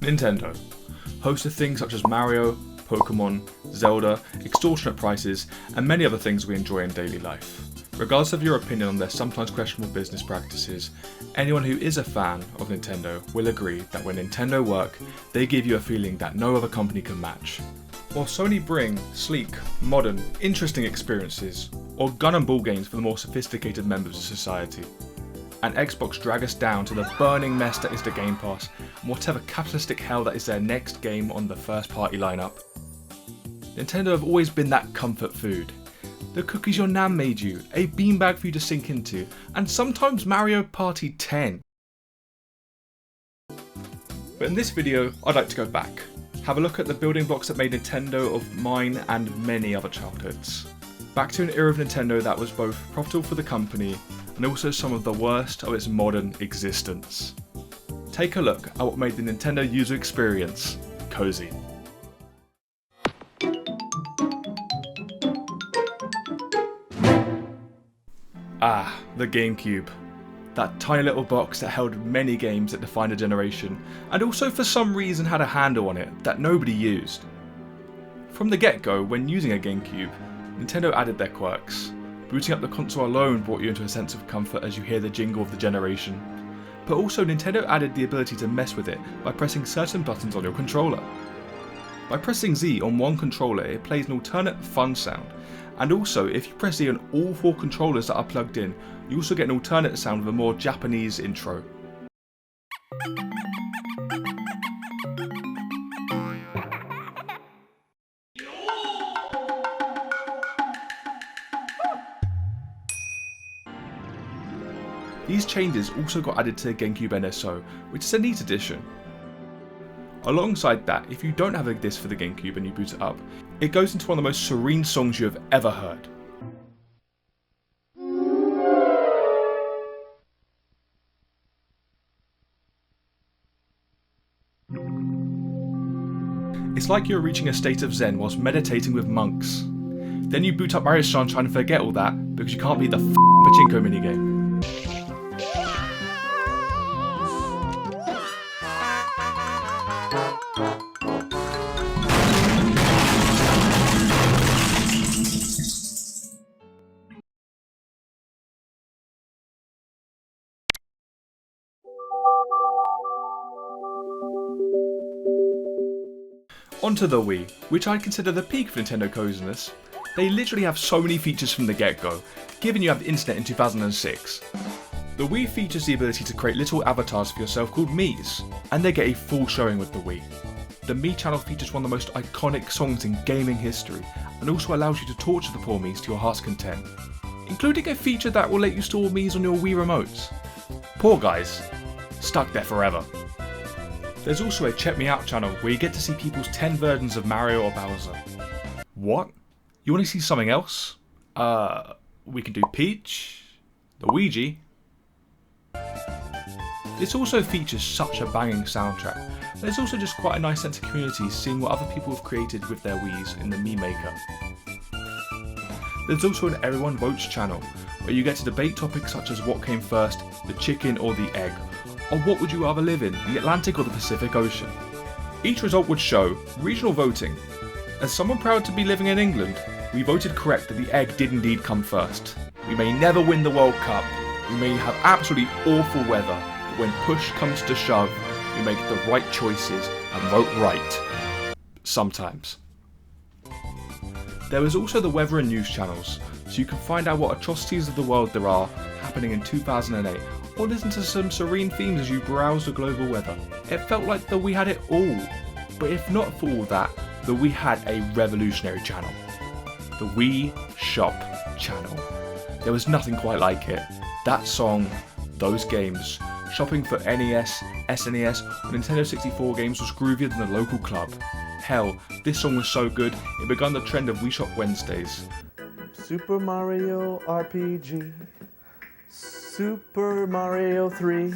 Nintendo, host of things such as Mario, Pokemon, Zelda, extortionate prices, and many other things we enjoy in daily life. Regardless of your opinion on their sometimes questionable business practices, anyone who is a fan of Nintendo will agree that when Nintendo work, they give you a feeling that no other company can match. While Sony bring sleek, modern, interesting experiences, or gun and ball games for the more sophisticated members of society, and Xbox drag us down to the burning mess that is the Game Pass, and whatever capitalistic hell that is their next game on the first party lineup. Nintendo have always been that comfort food. The cookies your nan made you, a beanbag for you to sink into, and sometimes Mario Party 10. But in this video, I'd like to go back. Have a look at the building blocks that made Nintendo of mine and many other childhoods. Back to an era of Nintendo that was both profitable for the company and also some of the worst of its modern existence. Take a look at what made the Nintendo user experience cozy. Ah, the GameCube. That tiny little box that held many games that defined a generation, and also for some reason had a handle on it that nobody used. From the get-go, when using a GameCube, Nintendo added their quirks. Booting up the console alone brought you into a sense of comfort as you hear the jingle of the generation. But also Nintendo added the ability to mess with it by pressing certain buttons on your controller. By pressing Z on one controller, it plays an alternate fun sound, and also if you press Z on all four controllers that are plugged in, you also get an alternate sound with a more Japanese intro. These changes also got added to the GameCube NSO, which is a neat addition. Alongside that, if you don't have a disc for the GameCube and you boot it up, it goes into one of the most serene songs you have ever heard. It's like you're reaching a state of zen whilst meditating with monks. Then you boot up Mario Sunshine and forget all that because you can't beat the pachinko minigame. Onto the Wii, which I consider the peak of Nintendo coziness. They literally have so many features from the get-go, given you have the internet in 2006. The Wii features the ability to create little avatars for yourself called Miis, and they get a full showing with the Wii. The Mii channel features one of the most iconic songs in gaming history, and also allows you to torture the poor Miis to your heart's content, including a feature that will let you store Miis on your Wii remotes. Poor guys, stuck there forever. There's also a Check Me Out channel where you get to see people's 10 versions of Mario or Bowser. What? You want to see something else? We can do Peach, Luigi. This also features such a banging soundtrack. There's also just quite a nice sense of community seeing what other people have created with their Wiis in the Mii Maker. There's also an Everyone Votes channel where you get to debate topics such as what came first, the chicken or the egg, or what would you rather live in, the Atlantic or the Pacific Ocean. Each result would show regional voting. As someone proud to be living in England, we voted correct that the egg did indeed come first. We may never win the World Cup, we may have absolutely awful weather, but when push comes to shove, we make the right choices and vote right. Sometimes. There is also the weather and news channels, so you can find out what atrocities of the world there are happening in 2008, or listen to some serene themes as you browse the global weather. It felt like the Wii had it all, but if not for all that, the Wii had a revolutionary channel. The Wii Shop channel. There was nothing quite like it. That song, those games, shopping for NES, SNES, or Nintendo 64 games was groovier than the local club. Hell, this song was so good, it began the trend of Wii Shop Wednesdays. Super Mario RPG, Super Mario 3,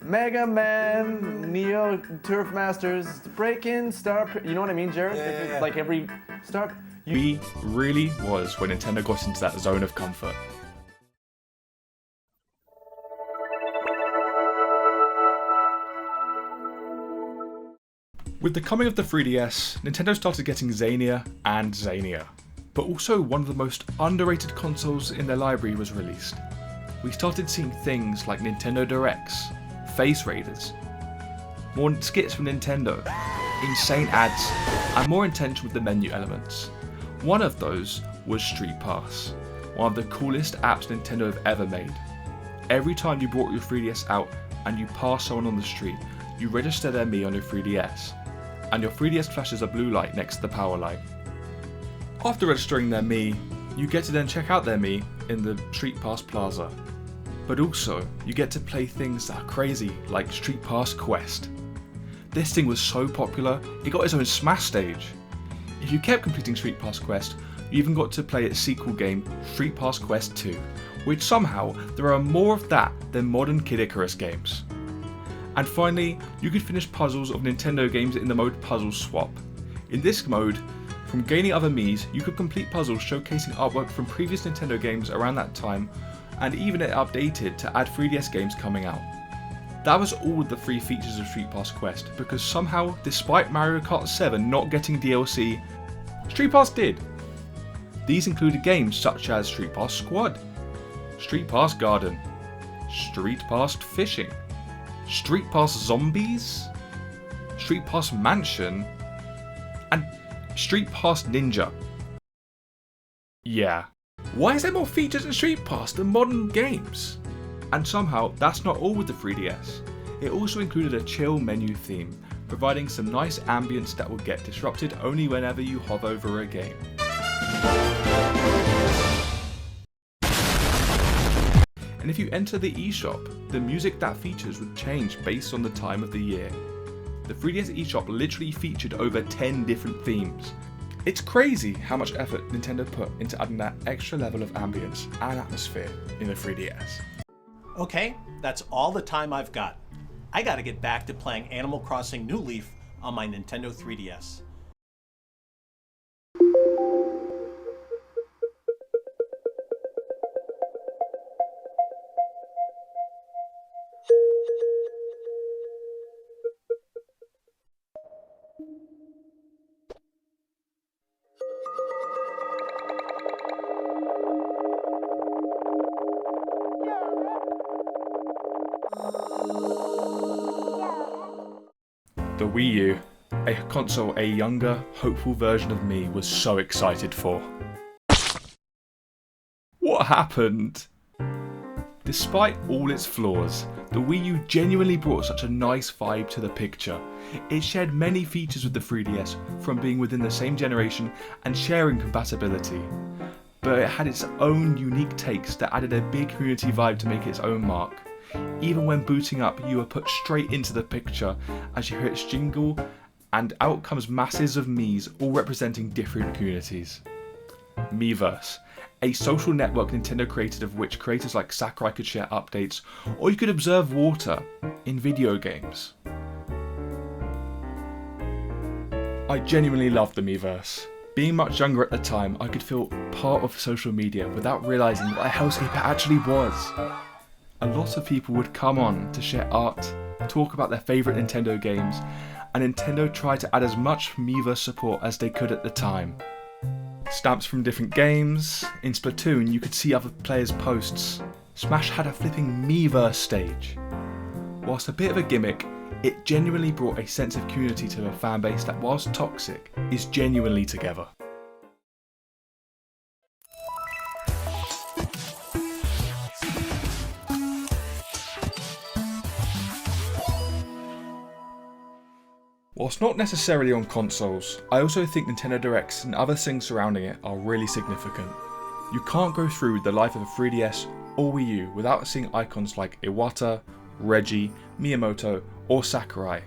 Mega Man, Neo Turf Masters, Breakin' Star. You know what I mean, Jared? Yeah. Like every Star. Wii really was when Nintendo got into that zone of comfort. With the coming of the 3DS, Nintendo started getting zanier and zanier. But also one of the most underrated consoles in their library was released. We started seeing things like Nintendo Directs, Face Raiders, more skits from Nintendo, insane ads, and more intention with the menu elements. One of those was Street Pass, one of the coolest apps Nintendo have ever made. Every time you brought your 3DS out and you pass someone on the street, you register their Mii on your 3DS, and your 3DS flashes a blue light next to the power light. After registering their Mii, you get to then check out their Mii in the Street Pass Plaza. But also, you get to play things that are crazy, like Street Pass Quest. This thing was so popular, it got its own Smash stage. If you kept completing Street Pass Quest, you even got to play its sequel game, Street Pass Quest 2, which somehow there are more of that than modern Kid Icarus games. And finally, you could finish puzzles of Nintendo games in the mode Puzzle Swap. In this mode, from gaining other Miis, you could complete puzzles showcasing artwork from previous Nintendo games around that time, and even it updated to add 3DS games coming out. That was all of the free features of Street Pass Quest, because somehow, despite Mario Kart 7 not getting DLC, Street Pass did. These included games such as Street Pass Squad, Street Pass Garden, Street Pass Fishing, Street Pass Zombies, Street Pass Mansion, and Street Pass Ninja. Yeah. Why is there more features in Street Pass than modern games? And somehow, that's not all with the 3DS. It also included a chill menu theme, providing some nice ambience that will get disrupted only whenever you hover over a game. And if you enter the eShop, the music that features would change based on the time of the year. The 3DS eShop literally featured over 10 different themes. It's crazy how much effort Nintendo put into adding that extra level of ambience and atmosphere in the 3DS. Okay, that's all the time I've got. I gotta get back to playing Animal Crossing New Leaf on my Nintendo 3DS. The Wii U, a console a younger, hopeful version of me was so excited for. What happened? Despite all its flaws, the Wii U genuinely brought such a nice vibe to the picture. It shared many features with the 3DS, from being within the same generation and sharing compatibility. But it had its own unique takes that added a big community vibe to make its own mark. Even when booting up, you were put straight into the picture as you hear its jingle, and out comes masses of Miis all representing different communities. Miiverse, a social network Nintendo created of which creators like Sakurai could share updates, or you could observe water in video games. I genuinely loved the Miiverse. Being much younger at the time, I could feel part of social media without realising what a hellscape it actually was. A lot of people would come on to share art, talk about their favourite Nintendo games, and Nintendo tried to add as much Miiverse support as they could at the time. Stamps from different games. In Splatoon, you could see other players' posts. Smash had a flipping Miiverse stage. Whilst a bit of a gimmick, it genuinely brought a sense of community to a fanbase that, whilst toxic, is genuinely together. Whilst not necessarily on consoles, I also think Nintendo Directs and other things surrounding it are really significant. You can't go through the life of a 3DS or Wii U without seeing icons like Iwata, Reggie, Miyamoto, or Sakurai.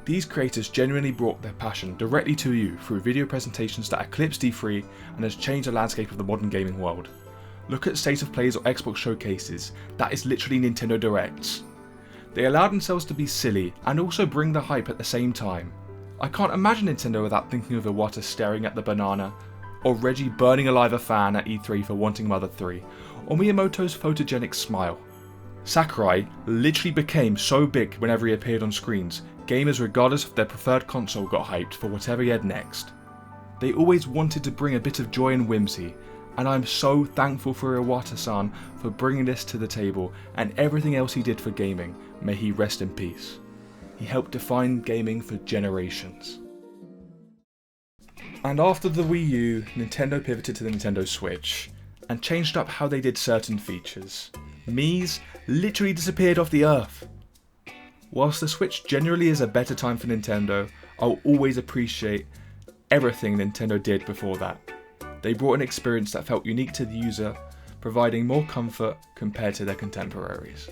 These creators genuinely brought their passion directly to you through video presentations that eclipsed E3 and has changed the landscape of the modern gaming world. Look at State of Plays or Xbox showcases, that is literally Nintendo Directs. They allowed themselves to be silly and also bring the hype at the same time. I can't imagine Nintendo without thinking of Iwata staring at the banana, or Reggie burning alive a fan at E3 for wanting Mother 3, or Miyamoto's photogenic smile. Sakurai literally became so big whenever he appeared on screens, gamers regardless of their preferred console got hyped for whatever he had next. They always wanted to bring a bit of joy and whimsy, and I'm so thankful for Iwata-san for bringing this to the table and everything else he did for gaming. May he rest in peace. He helped define gaming for generations. And after the Wii U, Nintendo pivoted to the Nintendo Switch and changed up how they did certain features. Mii's literally disappeared off the earth. Whilst the Switch generally is a better time for Nintendo, I'll always appreciate everything Nintendo did before that. They brought an experience that felt unique to the user, providing more comfort compared to their contemporaries.